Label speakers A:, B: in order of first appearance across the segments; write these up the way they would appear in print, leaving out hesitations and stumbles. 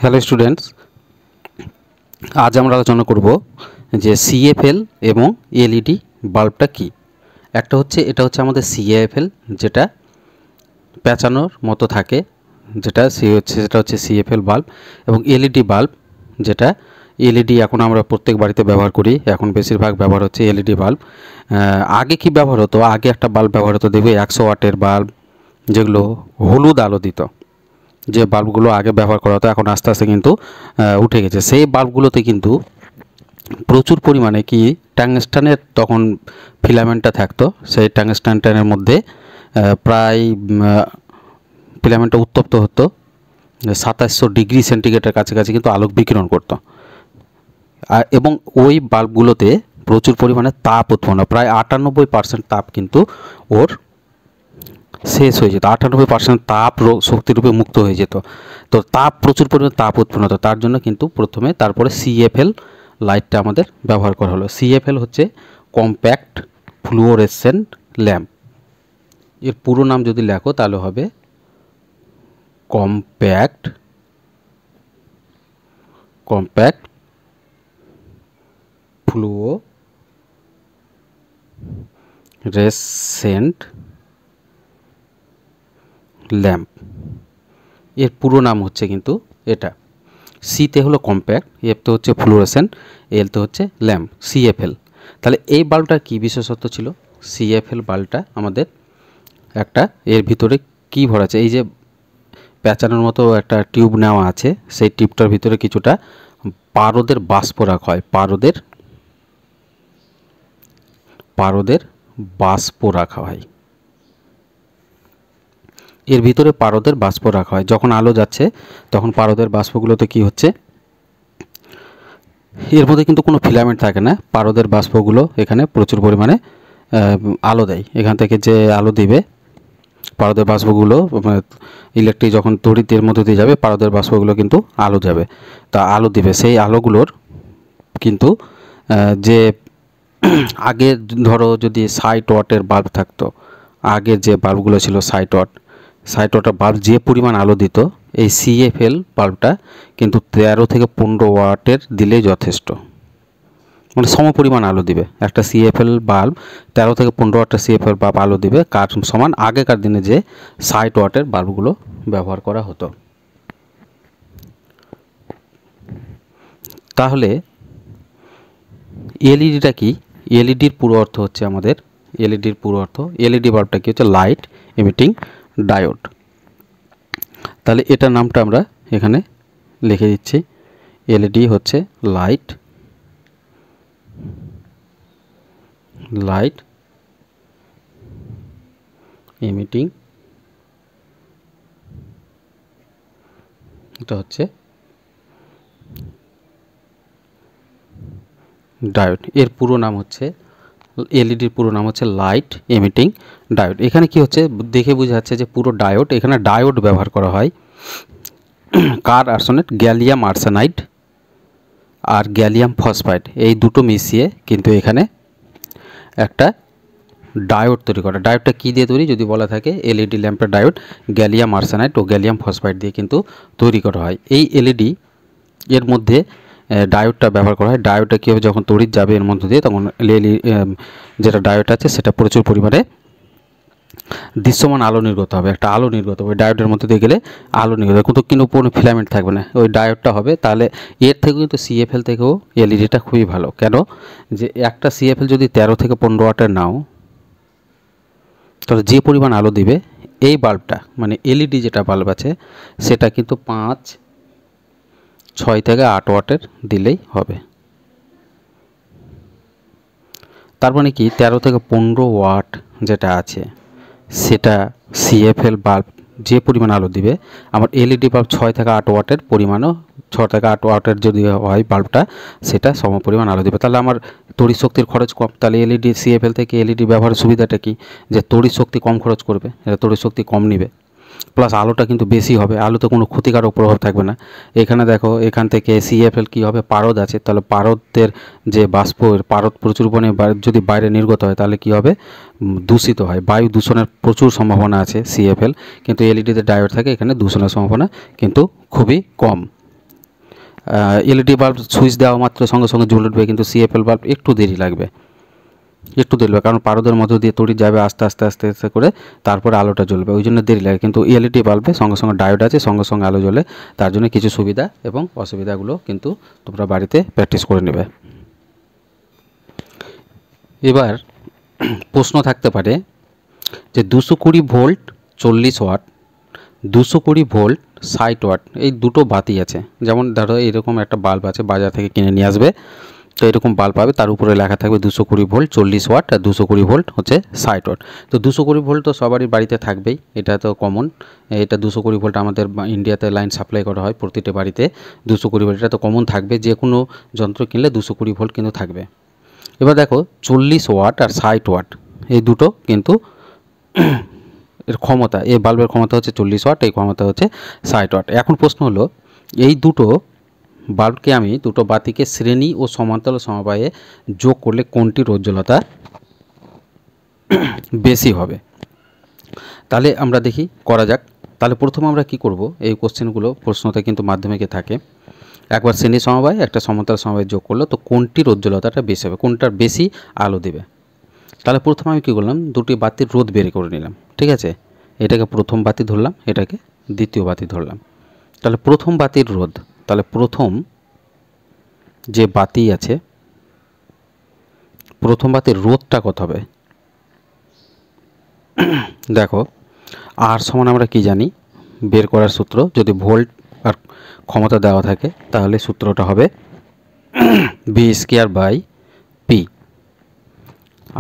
A: Hello students, আজ আমরা আলোচনা করব যে সিএফএল এবং এলইডি বাল্বটা কি। এটা হচ্ছে আমাদের সিএফএল, যেটা পেঁচানোর মতো থাকে, সেটা হচ্ছে সিএফএল বাল্ব। এবং এলইডি বাল্ব, যেটা এলইডি এখন আমরা প্রত্যেক বাড়িতে ব্যবহার করি। এখন বেশিরভাগ ব্যবহার হচ্ছে এলইডি বাল্ব। আগে কি ব্যবহার হতো? আগে একটা বাল্ব ব্যবহার হতো, দেখবে 100 ওয়াটের বাল্ব, যেগুলো হলুদ আলো দিত। যে বাল্বগুলো আগে ব্যবহার করা হতো, এখন আস্তে আস্তে কিন্তু উঠে গেছে। সেই বাল্বগুলোতে কিন্তু প্রচুর পরিমাণে কি ট্যাংস্টানের তখন ফিলামেন্টটা থাকতো। সেই ট্যাংস্টানের মধ্যে প্রায় ফিলামেন্টটা উত্তপ্ত হতো 2700 ডিগ্রি সেন্টিগ্রেডের কাছাকাছি কিন্তু আলোক বিকিরণ করতো। এবং ওই বাল্বগুলোতে প্রচুর পরিমাণে তাপ উৎপন্ন, প্রায় 98% তাপ কিন্তু ওর শেষ হয়ে যেত। 98% তাপ শক্তিরূপে মুক্ত হয়ে যেত। তো প্রচুর পরিমাণে তাপ উৎপন্ন হতো। তার জন্য কিন্তু তারপরে সিএফএল লাইটটা আমাদের ব্যবহার করা হলো। সিএফএল হচ্ছে কম্প্যাক্ট ফ্লুওরেসেন্ট ল্যাম্প। এর পুরো নাম যদি লেখো তাহলে হবে কম্প্যাক্ট ফ্লুওরেসেন্ট ল্যাম্প। এর পুরো নাম হচ্ছে কিন্তু এটা। সিতে হলো কম্প্যাক্ট, এফতে হচ্ছে ফ্লুওরেসেন্ট, এলতে হচ্ছে ল্যাম্প, সিএফএল। তাহলে এই বাল্বটার কী বিশেষত্ব ছিল? সিএফএল বাল্বটা আমাদের একটা এর ভিতরে কি ভরা আছে, এই যে প্যাঁচানোর মতো একটা টিউব নেওয়া আছে, সেই টিউবটার ভিতরে কিছুটা পারদের বাষ্প রাখা হয়। পারদের বাষ্প রাখা হয়। এর ভিতরে পারদের বাষ্প রাখা হয়। যখন আলো যাচ্ছে তখন পারদের বাষ্পগুলোতে কি হচ্ছে, এর মধ্যে কিন্তু কোনো ফিলামেন্ট থাকে না। পারদের বাষ্পগুলো এখানে প্রচুর পরিমাণে আলো দেয়। এখান থেকে যে আলো দিবে, পারদের বাষ্পগুলো ইলেকট্রিক যখন তড়িতের মধ্যে দিয়ে যাবে, পারদের বাষ্পগুলো কিন্তু আলো যাবে, তা আলো দিবে। সেই আলোগুলোর কিন্তু যে আগে ধরো যদি 60 ওয়াটের বাল্ব থাকতো, আগের যে বাল্বগুলো ছিল 60 ওয়াটের বাল্ব যে পরিমাণ আলো দিত, এই সিএফএল বাল্বটা কিন্তু 13 থেকে 15 ওয়াটের দিলেই যথেষ্ট, মানে সম পরিমাণ আলো দিবে। একটা সিএফএল বাল্ব 13 থেকে 15 ওয়াটের সিএফএল বাল্ব আলো দিবে, কার সমান আগেকার দিনে যে 60 ওয়াটের বাল্বগুলো ব্যবহার করা হতো। তাহলে এলইডিটা কি? এলইডির পুরো অর্থ হচ্ছে এলইডি বাল্বটা কি হচ্ছে? Light emitting diode. তাহলে এটার নামটা আমরা এখানে লিখে দিচ্ছি। এলইডি হচ্ছে লাইট ইমিটিং, এটা হচ্ছে ডায়োড। এর পুরো নাম হচ্ছে এলইডির পুরো নাম হচ্ছে লাইট ইমিটিং ডায়োড। এখানে কি হচ্ছে দেখে বোঝা যাচ্ছে যে পুরো ডায়োড, এখানে ডায়োড ব্যবহার করা হয়। কার আর্সেনেট, গ্যালিয়াম আর্সেনাইড আর গ্যালিয়াম ফসফাইড, এই দুটো মিশিয়ে কিন্তু এখানে একটা ডায়োড তৈরি করা। ডায়োডটা কী দিয়ে তৈরি যদি বলা থাকে, এলইডি ল্যাম্পের ডায়োড গ্যালিয়াম আর্সেনাইড ও গ্যালিয়াম ফসফাইড দিয়ে কিন্তু তৈরি করা হয়। এই এলইডি এর মধ্যে ডায়োডটা ব্যবহার করা হয়। ডায়োডটা কী হবে, যখন তড়িৎ যাবে এর মধ্যে দিয়ে, তখন যেটা ডায়োড আছে সেটা প্রচুর পরিমাণে দৃশ্যমান আলো নির্গত হবে। একটা আলো নির্গত হবে ডায়োডের মধ্যে দিয়ে গেলে, আলো নির্গত, কিন্তু কোনো ফিলামেন্ট থাকবে না, ওই ডায়োডটা হবে। তাহলে এর থেকেও কিন্তু সিএফএল থেকেও এলইডিটা খুবই ভালো। কেন? যে একটা সিএফএল যদি 13 থেকে 15 ওয়াটের নাও, তাহলে যে পরিমাণ আলো দিবে এই বাল্বটা, মানে এলইডি যেটা বাল্ব আছে সেটা কিন্তু 5, 6 থেকে 8 ওয়াটের দিলেই হবে। তার মানে কি 13 থেকে 15 ওয়াট যেটা আছে সেটা সিএফএল বাল্ব যে পরিমাণ আলো দিবে, আমার এলইডি বাল্ব 6 থেকে 8 ওয়াটের পরিমাণও, 6 থেকে 8 ওয়াটের যদি হয় বাল্বটা, সেটা সম পরিমাণ আলো দেবে। তাহলে আমার তড়িৎ শক্তির খরচ কম। তাহলে এলইডি সিএফএল থেকে এলইডি ব্যবহারের সুবিধাটা কি? যে তড়িৎ শক্তি কম খরচ করবে, এটা তড়িৎ শক্তি কম নেবে, প্লাস আলোটা কিন্তু বেশি হবে। আলোতে কোনো ক্ষতিকারক প্রভাব থাকবে না। এখানে দেখো, এখান থেকে সিএফএল কী হবে, পারদ আছে, তাহলে পারদের যে বাষ্প, পারদ প্রচুর পরিমাণে যদি বাইরে নির্গত হয় তাহলে কি হবে, দূষিত হয়। বায়ু দূষণের প্রচুর সম্ভাবনা আছে সিএফএল, কিন্তু এলইডিতে ডায়োড থাকে, এখানে দূষণের সম্ভাবনা কিন্তু খুবই কম। এলইডি বাল্ব সুইচ দেওয়া মাত্র সঙ্গে সঙ্গে জ্বলে উঠবে, কিন্তু সিএফএল বাল্ব একটু দেরি লাগবে, কারণ পারদের মধ্য দিয়ে তড়িৎ যাবে আস্তে আস্তে আস্তে আস্তে করে, তারপরে আলোটা জ্বলবে, ওই জন্য দেরি লাগে। কিন্তু এলইডি বাল্বে সঙ্গে সঙ্গে ডায়োড আছে, সঙ্গে সঙ্গে আলো জ্বলে। তার জন্য কিছু সুবিধা এবং অসুবিধাগুলো কিন্তু তোমরা বাড়িতে প্র্যাকটিস করে নেবে। এবার প্রশ্ন থাকতে পারে যে 220 ভোল্ট 40 ওয়াট, 220 ভোল্ট 60 ওয়াট, এই দুটো বাতি আছে। যেমন ধরো এরকম একটা বাল্ব আছে, বাজার থেকে কিনে নিয়ে আসবে, তো এরকম বাল্ব পাবে, তার উপরে লেখা থাকবে 220 ভোল্ট 40 ওয়াট আর 220 ভোল্ট হচ্ছে 60 ওয়াট। তো 220 ভোল্ট তো সবারই বাড়িতে থাকবেই, এটা তো কমন। এটা 220 ভোল্ট আমাদের ইন্ডিয়াতে লাইন সাপ্লাই করা হয় প্রতিটা বাড়িতে। 220 ভোল্ট এটা তো কমন থাকবে, যে কোনো যন্ত্র কিনলে 220 ভোল্ট কিন্তু থাকবে। এবার দেখো 40 ওয়াট আর 60 ওয়াট এই দুটো কিন্তু এর ক্ষমতা, এই বাল্বের ক্ষমতা হচ্ছে 40 ওয়াট, এই ক্ষমতা হচ্ছে 60 ওয়াট। এখন প্রশ্ন হলো, এই দুটো বাল্বকে আমি, দুটো বাতিকে শ্রেণী ও সমান্তরাল সমবায়ে যোগ করলে কোনটির উজ্জ্বলতা বেশি হবে? তাহলে আমরা দেখি, করা যাক। তাহলে প্রথমে আমরা কি করব, এই কোশ্চেনগুলো প্রশ্নতে কিন্তু মাধ্যমিকে থাকে। একবার শ্রেণী সমবায় একটা সমান্তরাল সমবায় যোগ করলো, তো কোনটির উজ্জ্বলতাটা বেশি হবে, কোনটার বেশি আলো দেবে। তাহলে প্রথমে আমি কী করলাম, দুটি বাতির রোধ বের করে নিলাম, ঠিক আছে। এটাকে প্রথম বাতি ধরলাম, এটাকে দ্বিতীয় বাতি ধরলাম। তাহলে প্রথম বাতির রোধ, তাহলে প্রথম যে বাতি আছে, প্রথম বাতির রোধটা কত হবে? দেখো আর সমান আমরা কি জানি, বের করার সূত্র, যদি ভোল্ট আর ক্ষমতা দেওয়া থাকে তাহলে সূত্রটা হবে ভি স্কয়ার বাই পি।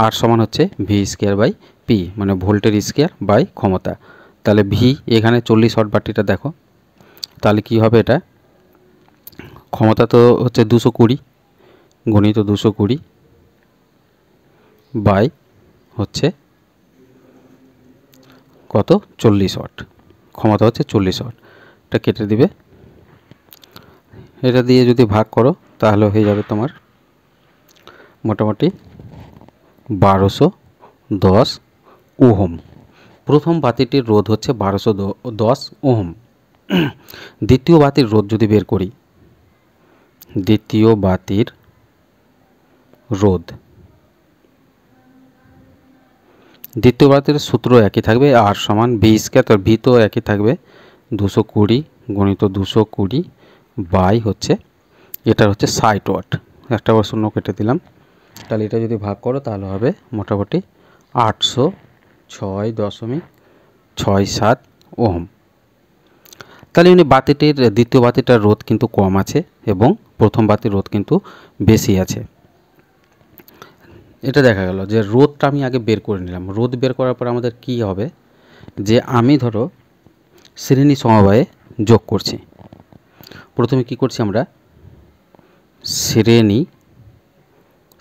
A: আর সমান হচ্ছে ভি স্কয়ার বাই পি, মানে ভোল্টের স্কয়ার বাই ক্ষমতা। তাহলে ভি এখানে 40 ওয়াট বাতিটা দেখো, তাহলে কি হবে, এটা ক্ষমতা তো হচ্ছে 220 গুণিত 220 বাই হচ্ছে কত, 40 ওয়াট, ক্ষমতা হচ্ছে 40 ওয়াট। এটা কেটে দিবে, এটা দিয়ে যদি ভাগ করো তাহলে হয়ে যাবে তোমার মোটামুটি 1210 ওহম। প্রথম বাতিটির রোধ হচ্ছে 1210 ওহম। দ্বিতীয় বাতির রোধ যদি বের করি, দ্বিতীয় বাতির রোধ, দ্বিতীয় বাতির সূত্র একই থাকবে, আর সমান ভি স্কয়ার, তো ভি তো একই থাকবে, 220 গুণিত 220 বাই হচ্ছে, এটার হচ্ছে 60 ওয়াট, একটা বার শূন্য কেটে দিলাম। তাহলে এটা যদি ভাগ করো তাহলে হবে মোটামুটি 806.67 ওহম। তাহলে উনি বাতিটির, দ্বিতীয় বাতিটার রোধ কিন্তু কম আছে এবং প্রথম বাতির রোধ কিন্তু বেশি আছে। এটা দেখা গেল যে রোধটা আমি আগে বের করে নিলাম। রোধ বের করার পর আমাদের কি হবে, যে আমি ধরো শ্রেণী সমবায়ে যোগ করছি। প্রথমে কি করছি আমরা,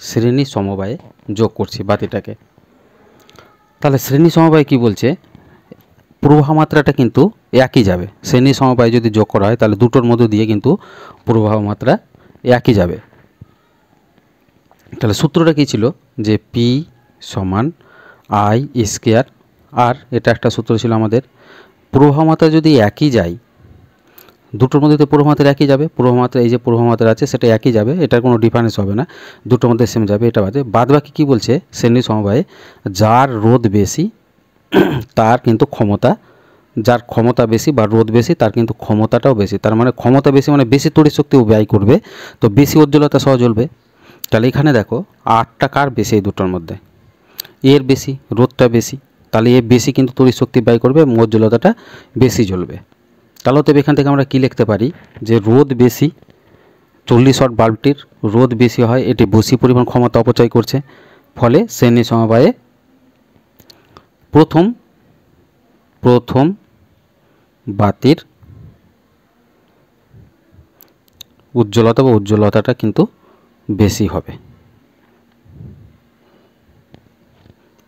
A: শ্রেণী সমবায়ে যোগ করছি বাতিটাকে। তাহলে শ্রেণী সমবায় কি বলছে, প্রবাহ মাত্রাটা কিন্তু একই যাবে। শ্রেণী সমবায় যদি যোগ করা হয় তাহলে দুটোর মধ্যে দিয়ে কিন্তু প্রবাহ মাত্রা একই যাবে। তাহলে সূত্রটা কী ছিল, যে পি সমান আই স্কয়ার, আর এটা একটা সূত্র ছিল আমাদের, প্রবাহ মাত্রা যদি একই যায়, দুটোর মধ্যে তো প্রবাহ মাত্রা একই যাবে, প্রবাহ মাত্রা এই যে প্রবাহ মাত্রা আছে সেটা একই যাবে, এটার কোনো ডিফারেন্স হবে না, দুটোর মধ্যে সেম যাবে, এটা বাদে। বাদ বাকি কী বলছে, শ্রেণী সমবায়ে যার রোধ বেশি তার কিন্তু ক্ষমতা, যার ক্ষমতা বেশি বা রোধ বেশি তার কিন্তু ক্ষমতাটাও বেশি। তার মানে ক্ষমতা বেশি মানে বেশি তড়িৎ শক্তি ব্যয় করবে, তো বেশি উজ্জ্বলতা সহ জ্বলবে। তাহলে এখানে দেখো 8টা কার বেশি, এই দুটোর মধ্যে এর বেশি, রোধটা বেশি, তাহলে এ বেশি কিন্তু তড়িৎ শক্তি ব্যয় করবে, উজ্জ্বলতাটা বেশি জ্বলবে। তাহলে তবে এখান থেকে আমরা কি লিখতে পারি, যে রোধ বেশি, 40 ওয়াট বাল্বটির রোধ বেশি হয়, এটি বেশি পরিমাণ ক্ষমতা অপচয় করছে, ফলে শ্রেণী সমবায়ে প্রথম বাতির উজ্জ্বলতা বা উজ্জ্বলতাটা কিন্তু বেশি হবে,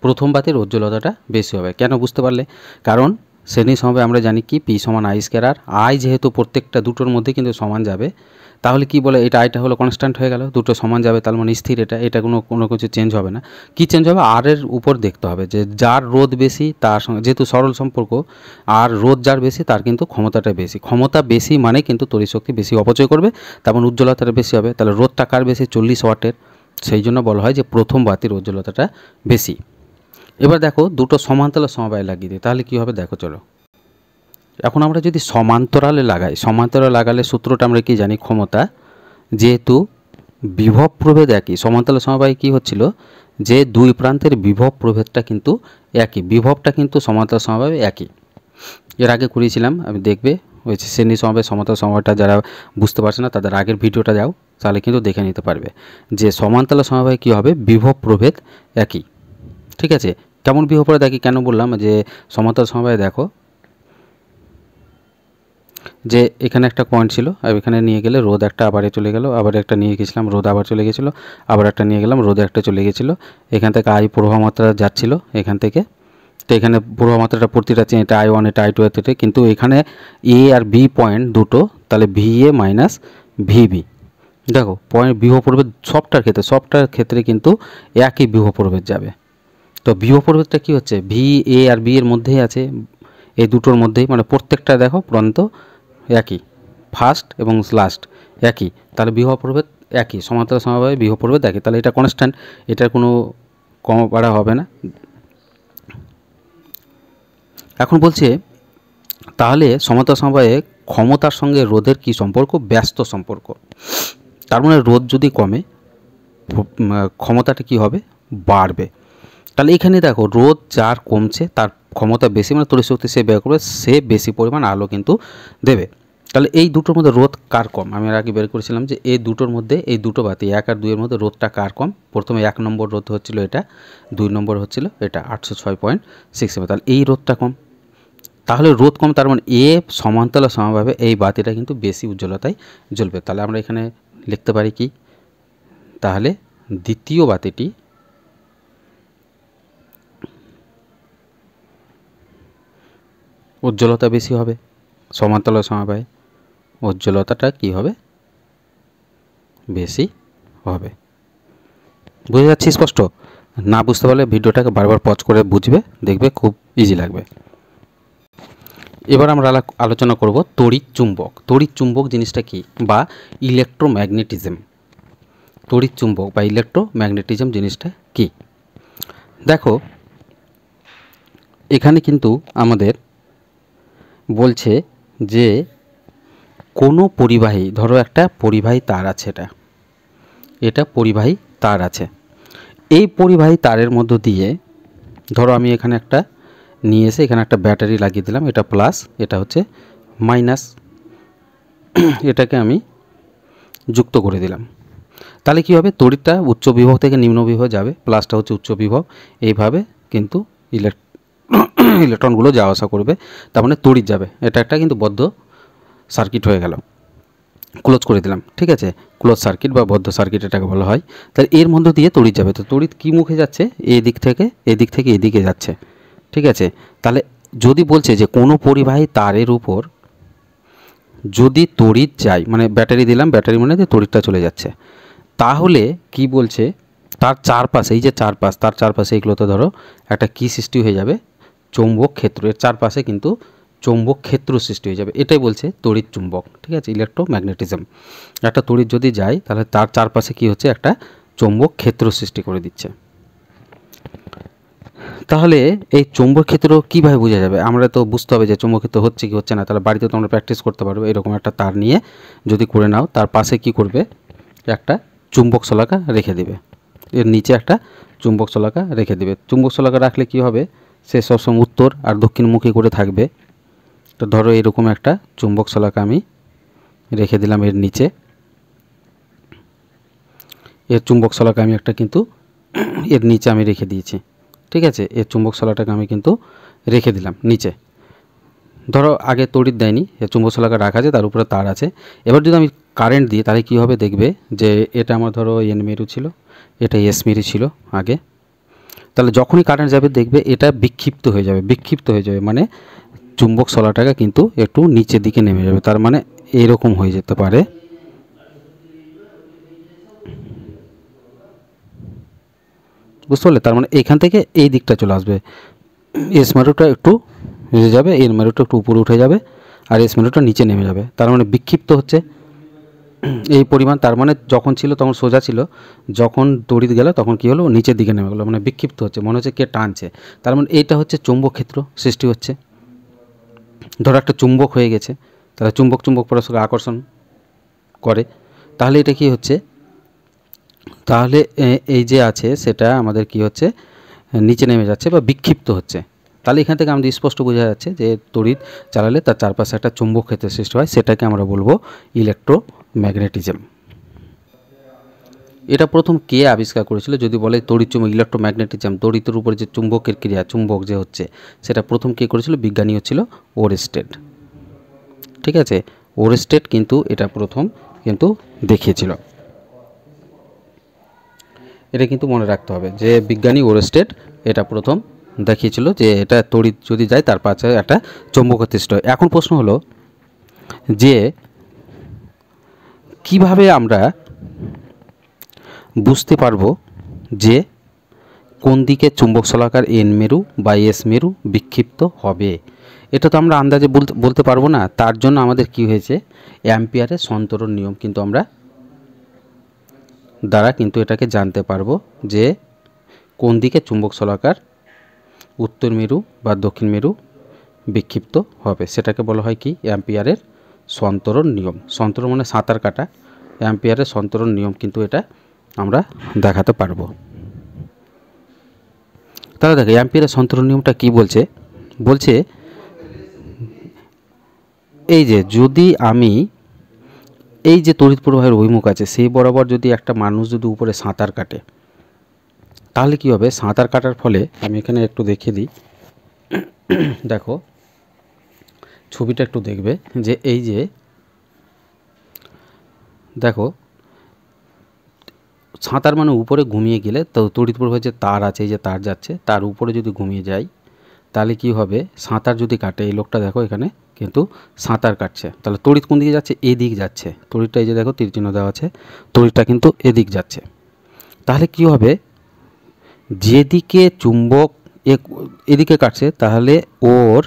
A: প্রথম বাতির উজ্জ্বলতাটা বেশি হবে। কেন বুঝতে পারলে, কারণ শ্রেণী সমবায়ে আমরা জানি কি পি সমান আই স্কয়ার, আর আই যেহেতু প্রত্যেকটা দুটোর মধ্যে কিন্তু সমান যাবে, তাহলে কি বলে এটা হলো কনস্ট্যান্ট হয়ে গেল, দুটো সমান যাবে, তার মানে স্থির। এটা কোনো কিছু চেঞ্জ হবে না। কি চেঞ্জ হবে, আর এর উপর দেখতে হবে যে যার রোধ বেশি তার সঙ্গে, যেহেতু সরল সম্পর্ক, আর রোধ যার বেশি তার কিন্তু ক্ষমতাটা বেশি। ক্ষমতা বেশি মানে কিন্তু তড়িৎ শক্তি বেশি অপচয় করবে, তেমন উজ্জ্বলতাটা বেশি হবে। তাহলে রোধটা কার বেশি, 40 ওয়াটের। সেই জন্য বলা হয় যে প্রথম বাতির উজ্জ্বলতাটা বেশি। এবার দেখো দুটো সমান্তরাল সমবায় লাগিয়ে দিই, তাহলে কি হবে দেখো চলো। এখন আমরা যদি সমান্তরালে লাগাই, সমান্তরালে লাগালে সূত্রটা আমরা কি জানি, ক্ষমতা যেহেতু বিভব প্রভেদ একই, সমান্তরাল সমবায় কি হচ্ছিল যে দুই প্রান্তের বিভব প্রভেদটা কিন্তু একই, বিভবটা কিন্তু সমান্তরাল সমবায় একই। এর আগে করিয়েছিলাম, আমি দেখবে ওই শ্রেণী সমবায় সমান্তরাল সমবায়টা যারা বুঝতে পারছে না তাদের আগের ভিডিওটা যাও, তাহলে কিন্তু দেখে নিতে পারবে যে সমান্তরাল সমবায় কী হবে, বিভব প্রভেদ একই। ঠিক আছে, কেমন বিভব প্রভেদ একই কেন বললাম, যে সমান্তরাল সমবায় দেখো যে এখানে একটা পয়েন্ট ছিল, আর এখানে নিয়ে গেলে রোদ একটা আবারে চলে গেল, আবার একটা নিয়ে গেছিলাম রোদ আবার চলে গেছিলো, আবার একটা নিয়ে গেলাম রোদ একটা চলে গেছিলো। এখান থেকে আই প্রবাহ মাত্রা যাচ্ছিলো এখান থেকে, তো এখানে প্রবাহ মাত্রাটা প্রতিটা চেন, এটা I1 এটা I2 এটা, কিন্তু এখানে এ আর বি পয়েন্ট দুটো, তাহলে VA মাইনাস VB। দেখো পয়েন্ট বিভব প্রভেদ সবটার ক্ষেত্রে কিন্তু একই বিভব প্রভেদ যাবে। তো বিভব প্রভেদটা কী হচ্ছে, VA আর B এর মধ্যেই আছে, এই দুটোর মধ্যেই, মানে প্রত্যেকটা দেখো প্রান্ত একই, ফার্স্ট এবং লাস্ট একই, তাহলে বিভব প্রভেদ একই, সমান্তরাল সমবায়ে বিভব প্রভেদ একই, তাহলে এটা কনস্ট্যান্ট, এটার কোনো কম বাড়া হবে না। এখন বলছে তাহলে সমান্তরাল সমবায়ে ক্ষমতার সঙ্গে রোধের কি সম্পর্ক, ব্যস্ত সম্পর্ক। তার মানে রোধ যদি কমে ক্ষমতাটা কি হবে, বাড়বে। তাহলে এখানে দেখো রোধ যার কমছে তার ক্ষমতা বেশি, মানে তড়িৎ শক্তি সে ব্যয় করবে, সে বেশি পরিমাণ আলো কিন্তু দেবে। তাহলে এই দুটোর মধ্যে রোধ কার কম, আমি আর আগে বের করেছিলাম যে এই দুটোর মধ্যে, এই দুটো বাতি 1 আর 2 এর মধ্যে রোধটা কার কম। প্রথমে 1 নম্বর রোধ হচ্ছিল এটা, 2 নম্বর হচ্ছিল এটা 806.67, তাহলে এই রোধটা কম। তাহলে রোধ কম, তার মানে এ সমান্তরাল সমভাবে এই বাতিটা কিন্তু বেশি উজ্জ্বলতায় জ্বলবে। তাহলে আমরা এখানে লিখতে পারি কি, তাহলে দ্বিতীয় বাতিটি উজ্জ্বলতা বেশি হবে, সমান্তরাল সমবায়ে উজ্জ্বলতাটা কি হবে, বেশি হবে। বুঝে যাচ্ছে স্পষ্ট? না বুঝতে পারলে ভিডিওটাকে বারবার পজ করে বুঝবে, দেখবে খুব ইজি লাগবে। এবার আমরা আলোচনা করব তড়িৎ চুম্বক। তড়িৎ চুম্বক জিনিসটা কি, বা ইলেকট্রোম্যাগনেটিজম। তড়িৎ চুম্বক বা ইলেকট্রোম্যাগনেটিজম জিনিসটা কি, দেখো এখানে কিন্তু আমাদের বলছে যে কোনো পরিবাহী, ধরো একটা পরিবাহী তার আছে, এটা পরিবাহী তার আছে, এই পরিবাহী তারের মধ্য দিয়ে ধরো আমি এখানে একটা নিয়ে এসে এখানে একটা ব্যাটারি লাগিয়ে দিলাম, এটা প্লাস এটা হচ্ছে মাইনাস, এটাকে আমি যুক্ত করে দিলাম। তাহলে কী হবে, তড়িৎটা উচ্চ বিভব থেকে নিম্ন বিভব যাবে, প্লাসটা হচ্ছে উচ্চ বিভব, এইভাবে কিন্তু ইলেকট্রনগুলো যাওয়া আসা করবে, তার মানে তড়িৎ যাবে। এটা একটা কিন্তু বদ্ধ সার্কিট হয়ে গেল, ক্লোজ করে দিলাম। ঠিক আছে, ক্লোজ সার্কিট বা বদ্ধ সার্কিট এটাকে বলা হয়। তাহলে এর মধ্য দিয়ে তড়িৎ যাবে, তো তড়িৎ কী মুখে যাচ্ছে, এদিক থেকে এদিকে যাচ্ছে। ঠিক আছে, তাহলে যদি বলছে যে কোনো পরিবাহী তারের উপর যদি তড়িৎ যায়, মানে ব্যাটারি দিলাম, ব্যাটারি মানে যে তড়িৎটা চলে যাচ্ছে, তাহলে কি বলছে তার চারপাশে, এই যে চারপাশ, তার চারপাশে এগুলোতে ধরো একটা কি সৃষ্টি হয়ে যাবে, চৌম্বক ক্ষেত্র, এর চারপাশে কিন্তু চৌম্বক ক্ষেত্র সৃষ্টি হয়ে যাবে, এটাই বলছে তড়িৎ চুম্বক। ঠিক আছে, ইলেকট্রোম্যাগনেটিজম, একটা তড়িৎ যদি যায় তাহলে তার চারপাশে কি হচ্ছে, একটা চৌম্বক ক্ষেত্র সৃষ্টি করে দিচ্ছে। তাহলে এই চৌম্বক ক্ষেত্র কীভাবে বোঝা যাবে, আমরা তো বুঝতে হবে যে চৌম্বক ক্ষেত্র হচ্ছে কি হচ্ছে না। তাহলে বাড়িতে তোমরা প্র্যাকটিস করতে পারবে, এরকম একটা তার নিয়ে যদি করে নাও, তার পাশে কি করবে, একটা চুম্বক শলাকা রেখে দেবে, এর নিচে একটা চুম্বক শলাকা রেখে দেবে। চুম্বক শলাকা রাখলে কি হবে, সে সবসময় উত্তর আর দক্ষিণমুখী করে থাকবে। তো ধরো এরকম একটা চুম্বক শলাকা আমি রেখে দিলাম এর নিচে, এর চুম্বক শলাকা আমি একটা কিন্তু এর নিচে আমি রেখে দিয়েছি। ঠিক আছে, এর চুম্বক শলাটাকে আমি কিন্তু রেখে দিলাম নিচে। ধরো আগে তড়িৎ দেয়নি, এর চুম্বক শলাকা রাখা আছে, তার উপরে তার আছে। এবার যদি আমি কারেন্ট দিই তাহলে কী হবে, দেখবে যে এটা আমার ধরো এন মেরু ছিল, এটা এস মেরু ছিল আগে। তাহলে যখনই কারেন্ট যাবে দেখবে এটা বিক্ষিপ্ত হয়ে যাবে, মানে চুম্বক শলাটাকে কিন্তু একটু নিচের দিকে নেমে যাবে, তার মানে এরকম হয়ে যেতে পারে। বুঝতে পারলে? তার মানে এখান থেকে এই দিকটা চলে আসবে, এস মেরুটা একটু নিচে যাবে, এর মেরুটা একটু উপরে উঠে যাবে, আর এস মেরুটা নিচে নেমে যাবে। তার মানে বিক্ষিপ্ত হচ্ছে এই পরিমাণ। তার মানে যখন ছিল তখন সোজা ছিল, যখন তড়িৎ গেল তখন কী হলো, নিচের দিকে নেমে গেলো, মানে বিক্ষিপ্ত হচ্ছে, মনে হচ্ছে কে টানছে। তার মানে এইটা হচ্ছে চুম্বক ক্ষেত্র সৃষ্টি হচ্ছে। ধরো একটা চুম্বক হয়ে গেছে, তাহলে চুম্বক চুম্বক পরস্পর আকর্ষণ করে, তাহলে এটা কি হচ্ছে, তাহলে এই যে আছে সেটা আমাদের কি হচ্ছে, নিচে নেমে যাচ্ছে বা বিক্ষিপ্ত হচ্ছে। তাহলে এখান থেকে আমাদের স্পষ্ট বোঝা যাচ্ছে যে তড়িৎ চালালে তার চারপাশে একটা চুম্বক ক্ষেত্র সৃষ্টি হয়, সেটাকে আমরা বলবো ইলেকট্রোম্যাগনেটিজম। এটা প্রথম কে আবিষ্কার করেছিল? যদি বলে তড়িৎ চুম্বক, ইলেকট্রোম্যাগনেটিজম, তড়িতের উপরে যে চুম্বকের ক্রিয়া, চুম্বক যে হচ্ছে, সেটা প্রথম কে করেছিল? বিজ্ঞানী হচ্ছিল ওরস্টেড। ঠিক আছে, ওরস্টেড কিন্তু এটা প্রথম কিন্তু দেখিয়েছিল। এটা কিন্তু মনে রাখতে হবে যে বিজ্ঞানী ওরস্টেড এটা প্রথম দেখিয়েছিল যে এটা তড়িৎ যদি যায় তার পাশে একটা চৌম্বক সৃষ্টি হয়। এখন প্রশ্ন হলো যে কিভাবে আমরা বুঝতে পারবো যে কোন দিকে চুম্বক শলাকার এন মেরু বা এস মেরু বিক্ষিপ্ত হবে? এটা তো আমরা আন্দাজে বলতে পারবো না। তার জন্য আমাদের কি হয়েছে, অ্যাম্পিয়ারের সন্তরণ নিয়ম কিন্তু আমরা দ্বারা কিন্তু এটাকে জানতে পারবো যে কোন দিকে চুম্বক শলাকার উত্তর মেরু বা দক্ষিণ মেরু বিক্ষিপ্ত হবে। সেটাকে বলা হয় কি, অ্যাম্পিয়ারের সন্তরণ নিয়ম। সন্তরণ মানে সাঁতার কাটা, অ্যাম্পিয়ারের সন্তরণ নিয়ম কিন্তু এটা আমরা দেখাতে পারবো। তাহলে দেখো অ্যাম্পিয়ারের সন্তরণ নিয়মটা কি বলছে, বলছে এই যে যদি আমি এই যে তড়িৎ প্রবাহের অভিমুখ আছে সেই বরাবর যদি একটা মানুষ যদি উপরে সাঁতার কাটে, তাহলে কি হবে, সাঁতার কাটার ফলে আমি এখানে একটু দেখিয়ে দিই, দেখো ছবিটা একটু দেখবে যে এই যে দেখো সাঁতার মানে উপরে ঘুমিয়ে গেলে তো তড়িৎ প্রবাহের যে তার আছে, এই যে তার যাচ্ছে তার উপরে যদি ঘুমিয়ে যায় তাহলে কি হবে, সাঁতার যদি কাটে, এই লোকটা দেখো এখানে কিন্তু সাঁতার কাটছে, তাহলে তড়িৎ কোন দিকে যাচ্ছে, এদিক যাচ্ছে। তড়িৎটা এই যে দেখো তীর চিহ্ন দেওয়া আছে, তড়িৎটা কিন্তু এদিক যাচ্ছে। তাহলে কি হবে, যেদিকে চুম্বক এদিকে কাটছে তাহলে ওর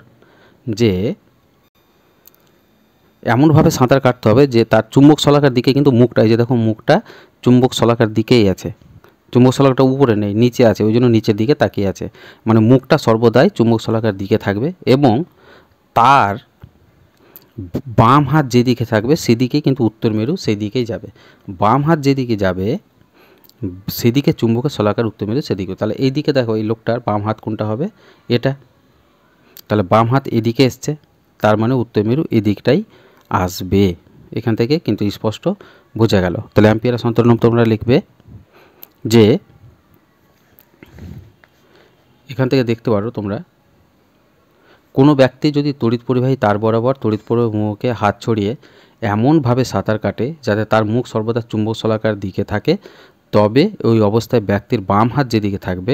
A: যে এমনভাবে সাঁতার কাটতে হবে যে তার চুম্বক শলাকার দিকে কিন্তু মুখটা, এই যে দেখো মুখটা চুম্বক শলাকার দিকেই আছে, চুম্বক শলাকাটা উপরে নেই, নিচে আছে, ওই জন্য নিচের দিকে তাকিয়ে আছে, মানে মুখটা সর্বদাই চুম্বক শলাকার দিকে থাকবে এবং তার বাম হাত যেদিকে থাকবে সেদিকে কিন্তু উত্তর মেরু সেই দিকেই যাবে। বাম হাত যেদিকে যাবে সেদিকে চুম্বকের শলাকার উত্তর মেরু সেদিকে। তাহলে এই দিকে দেখো এই লোকটার বাম হাত কোনটা হবে, এটা, তাহলে বাম হাত এদিকে এসছে, তার মানে উত্তর মেরু এদিকটাই আসবে। এখান থেকে কিন্তু স্পষ্ট বোঝা গেল। তাহলে অ্যাম্পিয়ারের সন্তরণ নিয়ম তোমরা লিখবে যে এখান থেকে দেখতে পারো তোমরা, কোনো ব্যক্তি যদি তড়িৎ পরিবাহী তার বরাবর তড়িৎ প্রবাহের মুখে হাত ছড়িয়ে এমনভাবে সাঁতার কাটে যাতে তার মুখ সর্বদা চুম্বক শলাকার দিকে থাকে, তবে ওই অবস্থায় ব্যক্তির বাম হাত যেদিকে থাকবে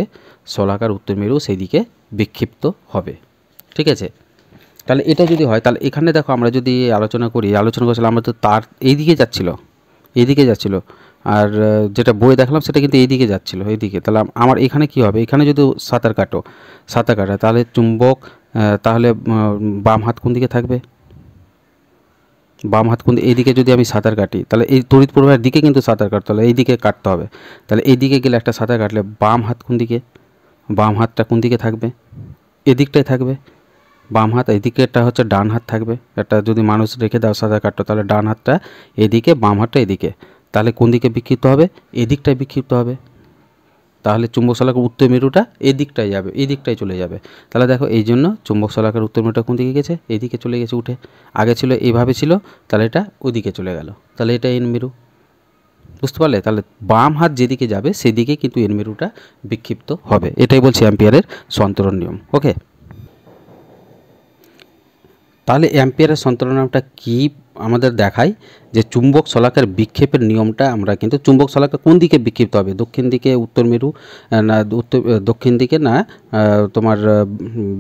A: শলাকার উত্তর মেরু সেই দিকে বিক্ষিপ্ত হবে। ঠিক আছে, তাহলে এটা যদি হয় তাহলে এখানে দেখো আমরা যদি আলোচনা করছিলাম আমরা তো তার এইদিকে যাচ্ছিল, আর যেটা বই দেখলাম সেটা কিন্তু এইদিকে যাচ্ছিল, এইদিকে। তাহলে আমার এখানে কি হবে, এখানে যদি সাঁতার কাটা তাহলে চুম্বক, তাহলে বাম হাত কোন দিকে থাকবে, বাম হাত কোন, এইদিকে যদি আমি সাঁতার কাটি তাহলে এই তড়িৎ প্রবাহের দিকে কিন্তু সাঁতার কাটতে হলে এইদিকে কাটতে হবে। তাহলে এইদিকে গেলে একটা সাঁতার কাটলে বাম হাত কোন দিকে, বাম হাতটা কোন দিকে থাকবে, এদিকটাই থাকবে। বাম হাত এদিকেটা হচ্ছে ডান হাত থাকবে, একটা যদি মানুষ রেখে দাও সাঁতার কাটতো তাহলে ডান হাতটা এদিকে, বাম হাতটা এদিকে, তাহলে কোন দিকে বিক্ষিপ্ত হবে, এদিকটাই বিক্ষিপ্ত হবে। তাহলে চুম্বক শলাকার উত্তর মেরুটা এদিকটাই যাবে, এদিকটাই চলে যাবে। তাহলে দেখো এই জন্য চুম্বক শলাকার উত্তর মেরুটা কোন দিকে গেছে, এদিকে চলে গেছে উঠে, আগে ছিল এইভাবে ছিল, তাহলে এটা ওদিকে চলে গেল, তাহলে এটা এন মেরু। বুঝতে পারলে? তাহলে বাম হাত যেদিকে যাবে সেদিকে কিন্তু এন মেরুটা বিক্ষিপ্ত হবে। এটাই বলছি অ্যাম্পিয়ারের সন্তরণ নিয়ম। ওকে, তাহলে অ্যাম্পিয়ারের সন্তরণ নিয়মটা কী আমাদের দেখায় যে চুম্বক শলাকার বিক্ষেপের নিয়মটা আমরা কিন্তু, চুম্বক শলাকা কোন দিকে বিক্ষিপ্ত হবে, দক্ষিণ দিকে উত্তর মেরু না দক্ষিণ দিকে না তোমার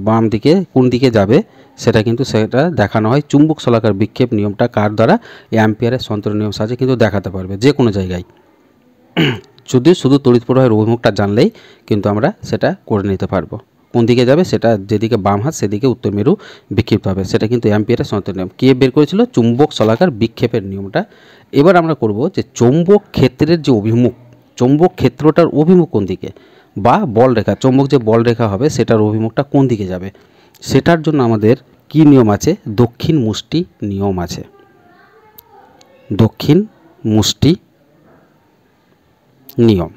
A: বাম দিকে, কোন দিকে যাবে সেটা কিন্তু সেটা দেখানো হয়। চুম্বক শলাকার বিক্ষেপ নিয়মটা কার দ্বারা, অ্যাম্পিয়ারের সন্তরণ নিয়ম সাহায্যে কিন্তু দেখাতে পারবে যে কোনো জায়গায়। যদি শুধু তড়িৎ প্রবাহের অভিমুখটা জানলেই কিন্তু আমরা সেটা করে নিতে পারবো। কোন দিকে যাবে, সেটা যেদিকে বাম হাত সেদিকে উত্তর মেরু বিক্ষিপ্ত হবে, সেটা কিন্তু অ্যাম্পিয়ারের সনাতন নিয়ম। কে বের করেছিল? চুম্বক শলাকার বিক্ষেপের নিয়মটা। এবার আমরা করব যে চৌম্বক ক্ষেত্রের যে অভিমুখ, চৌম্বক ক্ষেত্রটার অভিমুখ কোন দিকে, বা বল রেখা, চৌম্বক যে বল রেখা হবে সেটার অভিমুখটা কোন দিকে যাবে, সেটার জন্য আমাদের কি নিয়ম আছে? দক্ষিণ মুষ্টি নিয়ম আছে। দক্ষিণ মুষ্টি নিয়ম।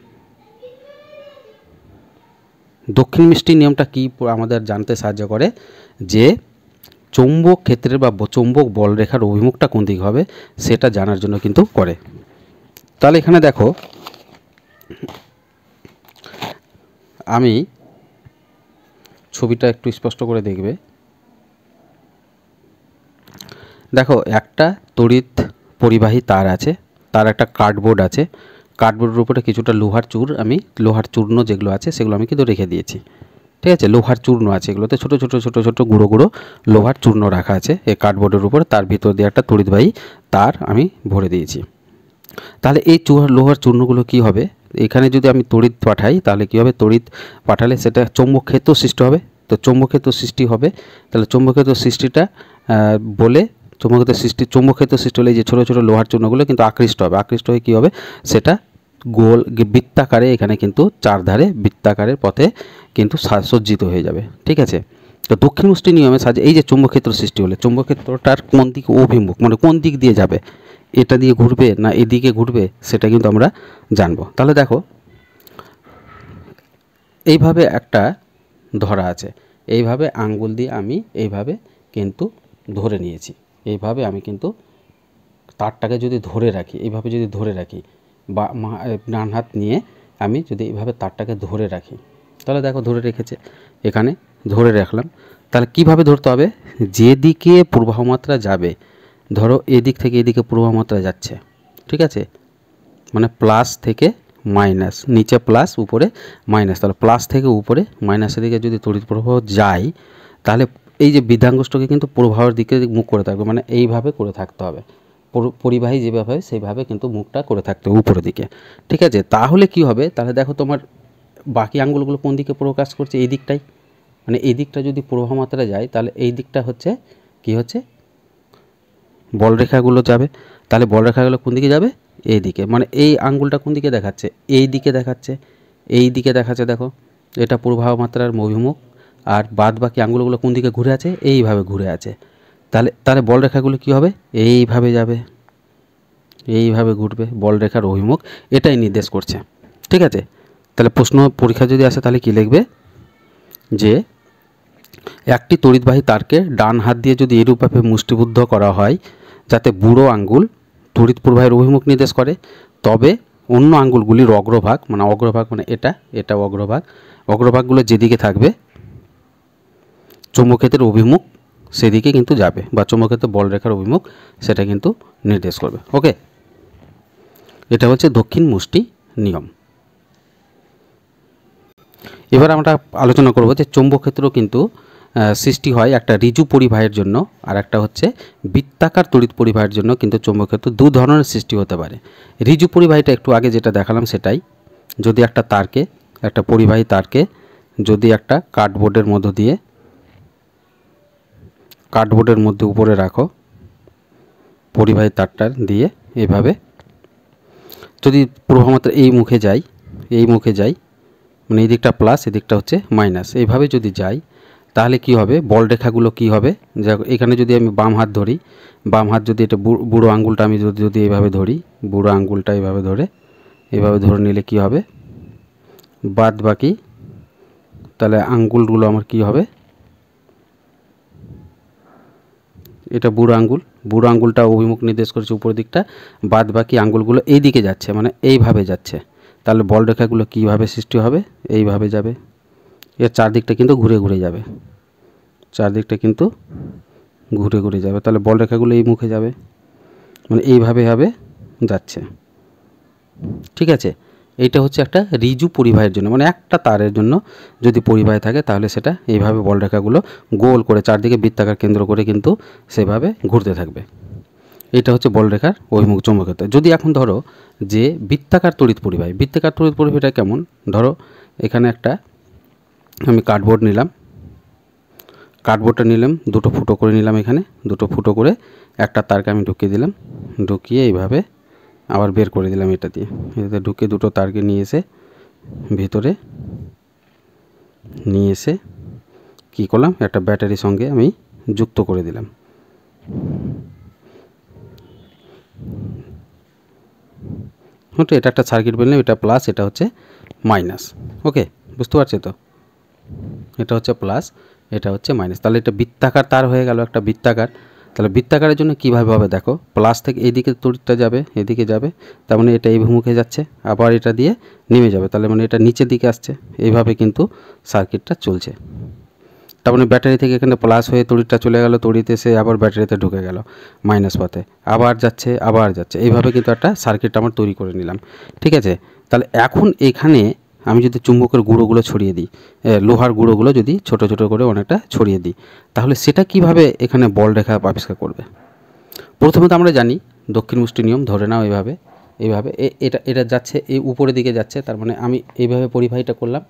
A: দক্ষিণ মুষ্টি নিয়মটা কি আমাদের জানতে সাহায্য করে? যে চৌম্বক ক্ষেত্রের বা চৌম্বক বল রেখার অভিমুখটা কোন দিকে হবে সেটা জানার জন্য কিন্তু করে। তাহলে এখানে দেখো, আমি ছবিটা একটু স্পষ্ট করে দেখবে। দেখো, একটা তড়িৎ পরিবাহী তার আছে, তার একটা কার্ডবোর্ড আছে, কার্ডবোর্ডের উপরে কিছুটা লোহার চূর্ণ যেগুলো আছে সেগুলো আমি কিন্তু রেখে দিয়েছি। ঠিক আছে, লোহার চূর্ণ আছে, এগুলোতে ছোটো ছোটো ছোটো ছোটো গুঁড়ো গুঁড়ো লোহার চূর্ণ রাখা আছে এই কার্ডবোর্ডের উপর। তার ভিতর দিয়ে একটা তড়িৎবাহী তার আমি ভরে দিয়েছি। তাহলে এই লোহার চূর্ণগুলো কি হবে, এখানে যদি আমি তড়িৎ পাঠাই তাহলে কি হবে? তড়িৎ পাঠালে সেটা চৌম্বক ক্ষেত্র সৃষ্টি হবে। তো চৌম্বক ক্ষেত্র সৃষ্টি হবে, তাহলে চৌম্বক ক্ষেত্র সৃষ্টিটা বলে চৌম্বক ক্ষেত্র সৃষ্টি হলে এই যে ছোটো ছোটো লোহার চূর্ণগুলো কিন্তু আকৃষ্ট হবে। আকৃষ্ট হয়ে কী হবে? সেটা গোল বৃত্তাকারে, এখানে কিন্তু চারধারে বৃত্তাকারের পথে কিন্তু সজ্জিত হয়ে যাবে। ঠিক আছে, তো দক্ষিণ মুষ্টি নিয়মে সাহায্যে এই যে চৌম্বক ক্ষেত্র সৃষ্টি হলে চৌম্বক ক্ষেত্রটার কোন দিকে অভিমুখ, মানে কোন দিক দিয়ে যাবে, এটা দিয়ে ঘুরবে না এদিকে ঘুরবে, সেটা কিন্তু আমরা জানবো। তাহলে দেখো, এইভাবে একটা ধরা আছে, এইভাবে আঙ্গুল দিয়ে আমি এইভাবে কিন্তু ধরে নিয়েছি। এইভাবে আমি কিন্তু তারটাকে যদি ধরে রাখি, এইভাবে যদি ধরে রাখি, বা ডান হাত নিয়ে আমি যদি এইভাবে তারটাকে ধরে রাখি, তাহলে দেখো ধরে রেখেছে, এখানে ধরে রাখলাম। তাহলে কিভাবে ধরতে হবে? যেদিকে প্রবাহমাত্রা যাবে, ধরো এদিক থেকে এদিকে প্রবাহমাত্রা যাচ্ছে, ঠিক আছে, মানে প্লাস থেকে মাইনাস, নিচে প্লাস উপরে মাইনাস, তাহলে প্লাস থেকে উপরে মাইনাসের দিকে যদি তড়িৎ প্রবাহ যায়, তাহলে এই যে বৃদ্ধাঙ্গুষ্ঠকে কিন্তু প্রবাহের দিকে মুখ করে থাকবে, মানে এইভাবে করে থাকতে হবে। পরিবাহী যেভাবে সেইভাবে কিন্তু মুখটা করে থাকতে হবে উপরের দিকে। ঠিক আছে, তাহলে কি হবে? তাহলে দেখো তোমার বাকি আঙ্গুলগুলো কোন দিকে প্রকাশ করছে? এই দিকটাই, মানে এই দিকটা যদি প্রবাহ মাত্রা যায় তাহলে এই দিকটা হচ্ছে কি হচ্ছে? বল রেখাগুলো যাবে। তাহলে বল রেখাগুলো কোন দিকে যাবে? এই দিকে, মানে এই আঙ্গুলটা কোন দিকে দেখাচ্ছে? এই দিকে দেখাচ্ছে, এই দিকে দেখাচ্ছে। দেখো, এটা প্রবাহ মাত্রার অভিমুখ, আর বাদ বাকি আঙ্গুলগুলো কোন দিকে ঘুরে আছে? এইভাবে ঘুরে আছে। তাহলে বল রেখাগুলো কী হবে? এইভাবে যাবে, এইভাবে ঘুরবে, বল রেখার অভিমুখ এটাই নির্দেশ করছে। ঠিক আছে, তাহলে প্রশ্ন পরীক্ষা যদি আসে তাহলে কি লিখবে? যে একটি তড়িৎবাহী তারকে ডান হাত দিয়ে যদি এরূপভাবে মুষ্টিবদ্ধ করা হয় যাতে বুড়ো আঙ্গুল তড়িৎ প্রবাহের অভিমুখ নির্দেশ করে, তবে অন্য আঙ্গুলগুলির অগ্রভাগ মানে এটা অগ্রভাগগুলো যেদিকে থাকবে চৌম্বকক্ষেত্রের অভিমুখ সেদিকে কিন্তু যাবে, বা চৌম্বকক্ষেত্রের বল রেখার অভিমুখ সেটা কিন্তু নির্দেশ করবে। ওকে, এটা হচ্ছে দক্ষিণ মুষ্টি নিয়ম। এবার আমরা আলোচনা করব যে চৌম্বকক্ষেত্র কিন্তু সৃষ্টি হয় একটা ঋজু পরিবাহের জন্য, আর একটা হচ্ছে বৃত্তাকার তড়িৎ পরিবাহের জন্য কিন্তু চৌম্বকক্ষেত্র দু ধরনের সৃষ্টি হতে পারে। ঋজু পরিবাহীটা একটু আগে যেটা দেখালাম সেটাই, যদি একটা পরিবাহী তারকে যদি একটা কার্ডবোর্ডের মধ্যে উপরে রাখো, পরিবাহী তারটা দিয়ে এভাবে যদি প্রবাহমাত্রা এই মুখে যায়, মানে এই দিকটা প্লাস এই দিকটা হচ্ছে মাইনাস, এইভাবে যদি যাই তাহলে কি হবে? বল রেখাগুলো কি হবে? এখানে যদি আমি বাম হাত ধরি, বাম হাত যদি এটা বুড়ো আঙ্গুলটা আমি যদি এইভাবে ধরি, বুড়ো আঙ্গুলটা এইভাবে ধরে নিলে কি হবে? বাদ বাকি তাহলে আঙ্গুলগুলো আমার কি হবে? এটা বুড়ো আঙ্গুলটা অভিমুখ নির্দেশ করেছে উপরের দিকটা, বাদ বাকি আঙ্গুলগুলো এই দিকে যাচ্ছে, মানে এইভাবে যাচ্ছে। তাহলে বল রেখাগুলো কীভাবে সৃষ্টি হবে? এইভাবে যাবে, এর চারদিকটা কিন্তু ঘুরে ঘুরে যাবে, তাহলে বল রেখাগুলো এই মুখে যাবে, মানে এইভাবে যাচ্ছে। ঠিক আছে, এইটা হচ্ছে একটা ঋজু পরিবাহের জন্য, মানে একটা তারের জন্য যদি পরিবাহী থাকে তাহলে সেটা এইভাবে বল রেখাগুলো গোল করে চারদিকে বৃত্তাকার কেন্দ্র করে কিন্তু সেভাবে ঘুরতে থাকবে। এটা হচ্ছে বলরেখার অভিমুখ চৌম্বক ক্ষেত্র। যদি এখন ধরো যে বৃত্তাকার তড়িৎ পরিবাহী, বৃত্তাকার তড়িৎ পরিবাহীটা কেমন, ধরো এখানে একটা আমি কার্ডবোর্ড নিলাম, কার্ডবোর্ডটা নিলাম, দুটো ফুটো করে নিলাম, এখানে দুটো ফুটো করে একটা তারকে আমি ঢুকিয়ে দিলাম, ঢুকিয়ে এইভাবে আবার বের করে দিলাম, এটা দিয়ে এটাতে ঢুকে দুটো তারকে নিয়ে এসে ভিতরে নিয়ে এসে কী করলাম, একটা ব্যাটারির সঙ্গে আমি যুক্ত করে দিলাম। ওকে, এটা একটা সার্কিট বললাম, এটা প্লাস, এটা হচ্ছে মাইনাস। ওকে, বুঝতে পারছো তো, এটা হচ্ছে প্লাস, এটা হচ্ছে মাইনাস। তাহলে এটা বৃত্তাকার তার হয়ে গেল, একটা বৃত্তাকার। তাহলে বৃত্তাকারের জন্য কীভাবে হবে দেখো, প্লাস থেকে এইদিকে তড়িৎটা যাবে, এদিকে যাবে, তার মানে এটা এই অভিমুখে যাচ্ছে, আবার এটা দিয়ে নেমে যাবে, তাহলে মানে এটা নিচের দিকে আসছে। এইভাবে কিন্তু সার্কিটটা চলছে। তার মানে ব্যাটারি থেকে এখানে প্লাস হয়ে তড়িৎটা চলে গেল, তড়িৎ এসে আবার ব্যাটারিতে ঢুকে গেল মাইনাস পথে, আবার যাচ্ছে আবার যাচ্ছে, এইভাবে কিন্তু একটা সার্কিট আমার তৈরি করে নিলাম। ঠিক আছে, তাহলে এখন এখানে আমি যদি চুম্বকের গুঁড়োগুলো ছড়িয়ে দিই, লোহার গুঁড়োগুলো যদি ছোট ছোট করে অনেকটা ছড়িয়ে দিই, তাহলে সেটা কিভাবে এখানে বলরেখা আবিষ্কার করবে। প্রথমে তো আমরা জানি দক্ষিণ মুষ্টি নিয়ম, ধরে নাও এইভাবে, এইভাবে এটা এটা যাচ্ছে, এই উপরের দিকে যাচ্ছে, তার মানে আমি এইভাবে পরিবাহীটা করলাম,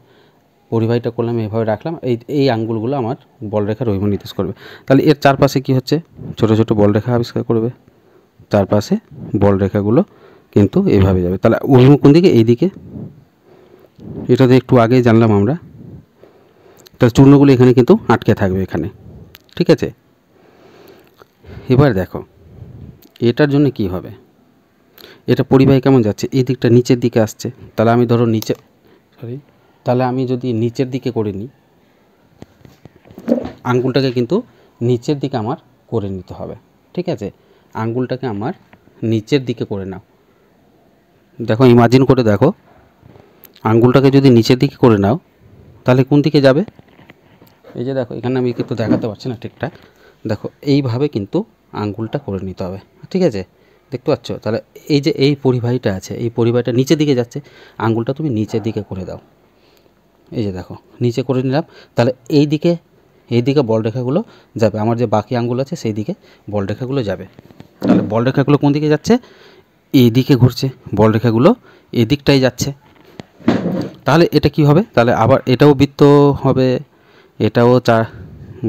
A: এইভাবে রাখলাম, এই আঙ্গুলগুলো আমার বলরেখার অভিমুখ নির্দেশ করবে। তাহলে এর চারপাশে কি হচ্ছে, ছোট ছোট বলরেখা আবিষ্কার করবে, চারপাশে বলরেখাগুলো কিন্তু এইভাবে যাবে। তাহলে অভিমুখ কোন দিকে, এই দিকে, এটা তো একটু আগেই জানলাম আমরা। তাহলে চূর্ণগুলো এখানে কিন্তু আটকে থাকবে এখানে। ঠিক আছে, এবার দেখো এটার জন্য কি হবে, এটা পরিবাহী কেমন যাচ্ছে, এই দিকটা নিচের দিকে আসছে, তাহলে আমি ধরো নিচে, তাহলে আমি যদি নিচের দিকে করে নিই, আঙ্গুলটাকে কিন্তু নিচের দিকে আমার করে নিতে হবে। ঠিক আছে, আঙ্গুলটাকে আমার নিচের দিকে করে নাও, দেখো ইমাজিন করে দেখো, আঙ্গুলটাকে যদি নিচের দিকে করে নাও তাহলে কোন দিকে যাবে, এই যে দেখো এখানে আমি কিন্তু দেখাতে পারছি না ঠিকঠাক, দেখো এইভাবে কিন্তু আঙ্গুলটা করে নিতে হবে। ঠিক আছে, দেখতে পাচ্ছ, তাহলে এই যে এই পরিবাহীটা আছে, এই পরিবাহীটা নিচের দিকে যাচ্ছে, আঙ্গুলটা তুমি নিচের দিকে করে দাও, এই যে দেখো নিচে করে নিলাম, তাহলে এই দিকে বলরেখাগুলো যাবে, আমার যে বাকি আঙ্গুল আছে সেই দিকে বলরেখাগুলো যাবে। তাহলে বলরেখাগুলো কোন দিকে যাচ্ছে, এই দিকে ঘুরছে, বলরেখাগুলো এই দিকটাই যাচ্ছে। তাহলে এটা কি হবে, তাহলে আবার এটাও বৃত্ত হবে, এটাও চার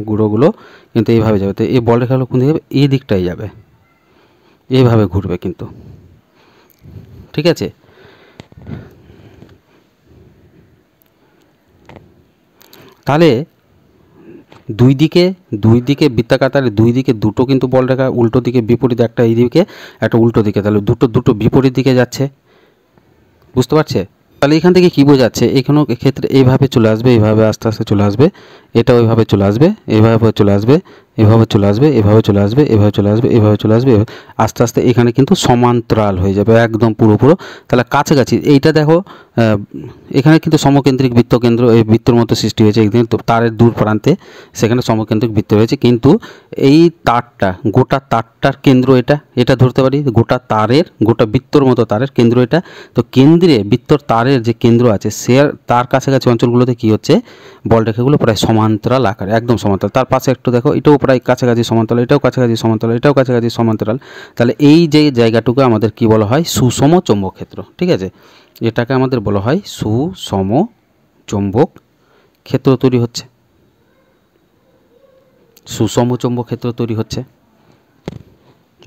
A: গুঁড়োগুলো কিন্তু এইভাবে যাবে, তো এই বলরেখাগুলো কোন দিকে যাবে, এই দিকটাই যাবে, এইভাবে ঘুরবে কিন্তু। ঠিক আছে, তাহলে দুই দিকে বৃত্তাকার তাহলে দুই দিকে দুটো কিন্তু বলরেখা, উল্টো দিকে বিপরীত, একটা এই দিকে একটা উল্টো দিকে, তাহলে দুটো বিপরীত দিকে যাচ্ছে, বুঝতে পারছে। তাহলে এখান থেকে কী বোঝাচ্ছে, এখানেও ক্ষেত্রে এইভাবে চলে আসবে, এইভাবে আস্তে আস্তে চলে আসবে, এটা ওইভাবে চলে আসবে, এইভাবে চলে আসবে, এভাবে চলে আসবে, এভাবে চলে আসবে, এভাবে চলে আসবে, এভাবে চলে আসবে, আস্তে আস্তে এখানে কিন্তু সমান্তরাল হয়ে যাবে একদম পুরো। তাহলে কাছাকাছি এইটা দেখো, এখানে কিন্তু সমকেন্দ্রিক বৃত্তকেন্দ্র, এই বৃত্তর মতো সৃষ্টি হয়েছে একদিন, তো তারের দূর প্রান্তে সেখানে সমকেন্দ্রিক বৃত্ত হয়েছে, কিন্তু এই তারটা, গোটা তারটার কেন্দ্র এটা ধরতে পারি, গোটা বৃত্তর মতো তারের কেন্দ্র এটা। তো কেন্দ্রে বৃত্তর তারের যে কেন্দ্র আছে, সে তার কাছাকাছি অঞ্চলগুলোতে কি হচ্ছে, বলরেখাগুলো প্রায় সমান্তরাল আকারে, একদম সমান্তরাল। তার পাশে একটু দেখো, এটাও প্রায় কাছাকাছি সমান্তরাল, এটাও কাছাকাছি সমান্তরাল, এটাও কাছাকাছি সমান্তরাল। তাহলে এই যে জায়গাটুকু আমাদের কি বলা হয়, সুষম চৌম্বক ক্ষেত্র। ঠিক আছে, এটাকে আমাদের বলা হয় সুষম চৌম্বক ক্ষেত্র তৈরি হচ্ছে, সুষম চৌম্বক ক্ষেত্র তৈরি হচ্ছে,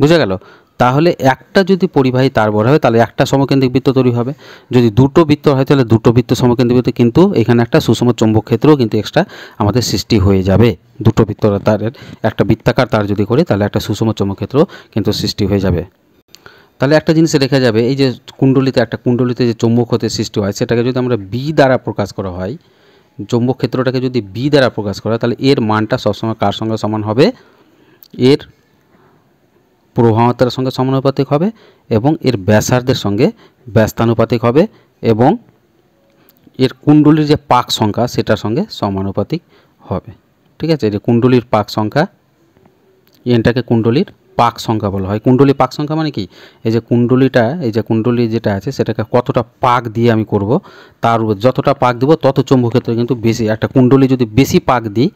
A: বুঝা গেল। তাহলে একটা যদি পরিবাহী তার বড় হয় তাহলে একটা সমকেন্দ্রিক বৃত্ত তৈরি হবে, যদি দুটো বৃত্ত হয় তাহলে দুটো বৃত্ত সমকেন্দ্রিক বৃত্ত, কিন্তু এখানে একটা সুষম চৌম্বক ক্ষেত্রও কিন্তু এক্সট্রা আমাদের সৃষ্টি হয়ে যাবে। দুটো বৃত্ত তারের একটা বৃত্তাকার তার যদি করি তাহলে একটা সুষম চৌম্বক ক্ষেত্র কিন্তু সৃষ্টি হয়ে যাবে। তাহলে একটা জিনিস দেখা যাবে, এই যে কুণ্ডলিতে যে চৌম্বক ক্ষেত্রের সৃষ্টি হয়, সেটাকে যদি আমরা বি দ্বারা প্রকাশ করা হয়, চৌম্বক ক্ষেত্রটাকে যদি বি দ্বারা প্রকাশ করা হয়, তাহলে এর মানটা সবসময় কার সঙ্গে সমান হবে, এর প্রবাহমাত্রার সঙ্গে সমানুপাতিক হবে, এবং এর ব্যাসার্ধের সঙ্গে ব্যস্তানুপাতিক হবে, এবং এর কুণ্ডলীর যে পাক সংখ্যা সেটার সঙ্গে সমানুপাতিক হবে। ঠিক আছে, যে কুণ্ডলীর পাক সংখ্যা, এনটাকে কুণ্ডলীর পাক সংখ্যা বলা হয়। কুণ্ডলী পাক সংখ্যা মানে কি, এই যে কুণ্ডলী যেটা আছে সেটাকে কতটা পাক দিয়ে আমি করব, তার যতটা পাক দেবো তত চৌম্বক ক্ষেত্র কিন্তু বেশি। একটা কুণ্ডলী যদি বেশি পাক দিই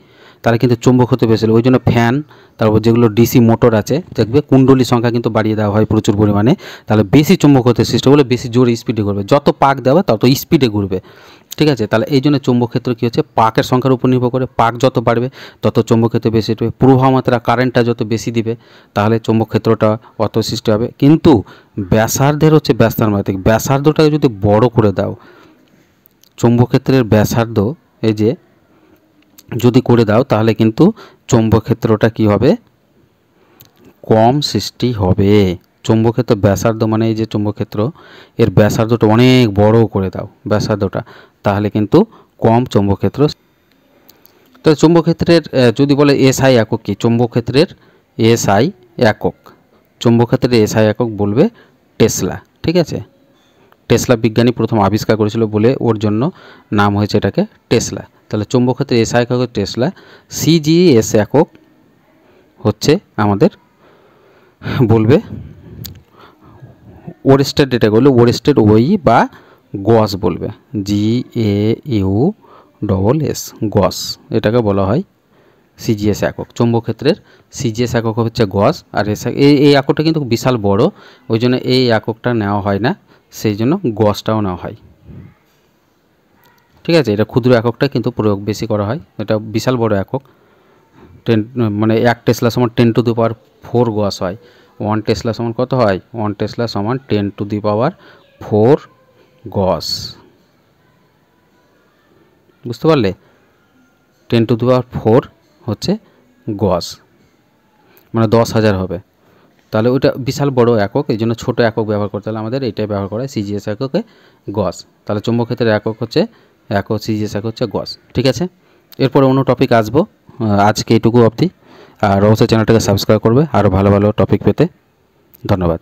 A: তাহলে কিন্তু চুম্বক হতে বেশি, ওই জন্য ফ্যান, তারপর যেগুলো ডিসি মোটর আছে দেখবে কুণ্ডলী সংখ্যা কিন্তু বাড়িয়ে দেওয়া হয় প্রচুর পরিমাণে, তাহলে বেশি চুম্বক হতে সৃষ্টি হলে বেশি জোরে স্পিডে ঘুরবে, যত পাক দেওয়া তত স্পিডে ঘুরবে। ঠিক আছে, তাহলে এই জন্য চৌম্বক ক্ষেত্র কী হচ্ছে, পাকের সংখ্যার উপর নির্ভর করে, পাক যত বাড়বে তত চৌম্বক ক্ষেত্র বেশি হবে, প্রবাহ মাত্রা কারেন্টটা যত বেশি দিবে তাহলে চৌম্বক ক্ষেত্রটা অত সৃষ্টি হবে। কিন্তু ব্যাসার্ধের হচ্ছে ব্যাসার্ধ, ব্যাসার্ধটাকে যদি বড় করে দাও, চৌম্বক ক্ষেত্রের ব্যাসার্ধ এই যে যদি করে দাও তাহলে কিন্তু চৌম্বক ক্ষেত্রটা কী হবে, কম সৃষ্টি হবে। চৌম্বক ক্ষেত্র ব্যাসার্ধ মানে এই যে চৌম্বক ক্ষেত্র এর ব্যাসার্ধটা অনেক বড় করে দাও ব্যাসার্ধটা, তাহলে কিন্তু কম চৌম্বক ক্ষেত্র। তো চৌম্বক ক্ষেত্রের যদি বলে এসআই একক কি, চৌম্বক ক্ষেত্রের এসআই একক, চৌম্বক ক্ষেত্রের এসআই একক বলবে টেসলা। ঠিক আছে, টেসলা বিজ্ঞানী প্রথম আবিষ্কার করেছিল বলে ওর জন্য নাম হয়েছে এটাকে টেসলা। তাহলে চৌম্বক ক্ষেত্রের এসআই একক টেসলা। সিজিএস একক হচ্ছে আমাদের বলবে ওরেস্টেড, এটা বলবে ওরেস্টেড ওই বা গস বলবে, GAUSS গস, এটাকে বলা হয় সিজিএস একক। চৌম্বক ক্ষেত্রের সিজিএস একক হচ্ছে গস, আর এই এককটা কিন্তু বিশাল বড়, ওই জন্য এই এককটা নেওয়া হয় না, সেই জন্য গসটাও নেওয়া হয়। ঠিক আছে, এটা ক্ষুদ্র এককটা কিন্তু প্রয়োগ বেশি করা হয়, এটা বিশাল বড় একক। 10 মানে 1 টেসলা সমান 10⁴ গস হয়। 1 টেসলা সমান কত হয়, 1 টেসলা সমান 10⁴ গস। বুঝতে পারলে, 10⁴ হচ্ছে গস, মানে 10,000 হবে। তাহলে ওইটা বিশাল বড় একক, এই জন্য ছোটো একক ব্যবহার করতে হলে আমাদের এইটাই ব্যবহার করা হয়, সিজিএস এককে গস। তাহলে চৌম্বক ক্ষেত্রের একক হচ্ছে সিজিএস একক হচ্ছে গস। ঠিক আছে, এরপরে অন্য টপিক আসবো, আজকে এইটুকু অবধি। আর অবশ্যই চ্যানেলটাকে সাবস্ক্রাইব করবে আরও ভালো ভালো টপিক পেতে। ধন্যবাদ।